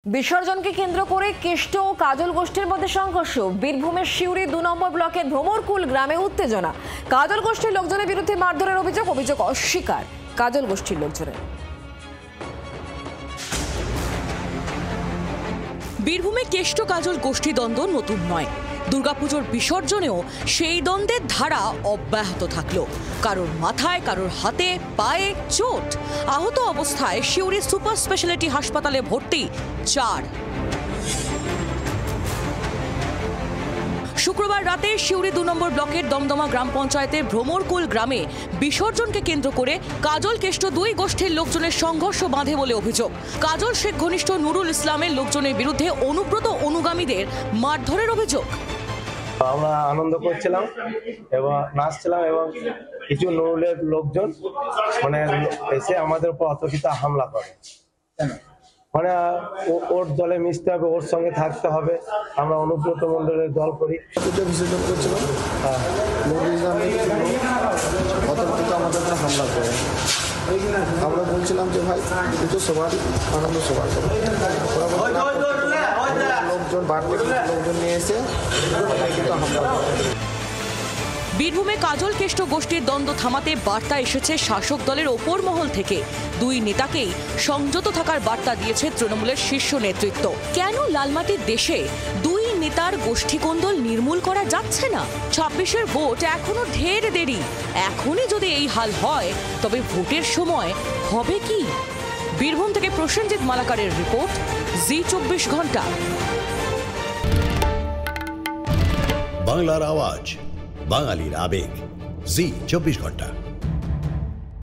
বিসর্জনকে কেন্দ্র করে কেষ্ট ও কাজল গোষ্ঠীর মধ্যে সংঘর্ষ। বীরভূমের সিউড়ি ২ নম্বর ব্লকের ভ্রমরকুল গ্রামে উত্তেজনা। কাজল গোষ্ঠীর লোকজনের বিরুদ্ধে মারধরের অভিযোগ অস্বীকার কাজল গোষ্ঠীর লোকজনের। বীরভূমে কেষ্ট কাজল গোষ্ঠী দ্বন্দ্ব নতুন নয়। দুর্গাপুজোর বিসর্জনেও সেই দ্বন্দ্বের ধারা অব্যাহত থাকলো। কারোর মাথায়, কারোর হাতে, পায়ে চোট। আহত অবস্থায় সিউড়ি সুপার স্পেশালিটি হাসপাতালে ভর্তি 4। শুক্রবার রাতে সিউড়ি ২ নম্বর ব্লকের দমদমা গ্রাম পঞ্চায়েতের ভ্রমরকুল গ্রামে বিসর্জনকে কেন্দ্র করে কাজল কেষ্ট ২ গোষ্ঠীর লোকজনের সংঘর্ষ বাঁধে বলে অভিযোগ। কাজল শেখ ঘনিষ্ঠ নুরুল ইসলামের লোকজনের বিরুদ্ধে অনুব্রত অনুগামীদের মারধরের অভিযোগ। আমরা আনন্দ করছিলাম এবং নাচছিলাম এবং কিছু নুরুলের লোকজন এসে আমাদের উপর অতর্কিত হামলা করে। ওর দলে মিশতে হবে, ওর সঙ্গে থাকতে হবে। আমরা অনুব্রত মণ্ডলের দল করি। বিসর্জন করছিলাম, আমাদের হামলা করে। আমরা বলছিলাম যে ভাই কিন্তু সবারই আনন্দ সবার লোকজন লোকজন নিয়ে এসে কিন্তু হামলা করে। বীরভূমে কাজল কেষ্ট গোষ্ঠীর দ্বন্দ্ব থামাতে বার্তা এসেছে শাসক দলের ওপর মহল থেকে। 2 নেতাকেই সংযত থাকার বার্তা দিয়েছে তৃণমূলের শীর্ষ নেতৃত্ব। কেন লালমাটির দেশে 2 নেতার গোষ্ঠীকোন্দল নির্মূল করা যাচ্ছে না? 26-এর ভোট এখনো ঢের দেরি। এখনই যদি এই হাল হয় তবে ভোটের সময় হবে কি? বীরভূম থেকে প্রসেনজিৎ মালাকারের রিপোর্ট, জি24 ঘন্টা। বাংলার আওয়াজ, বাঙালির আবেগ, জি24 ঘন্টা।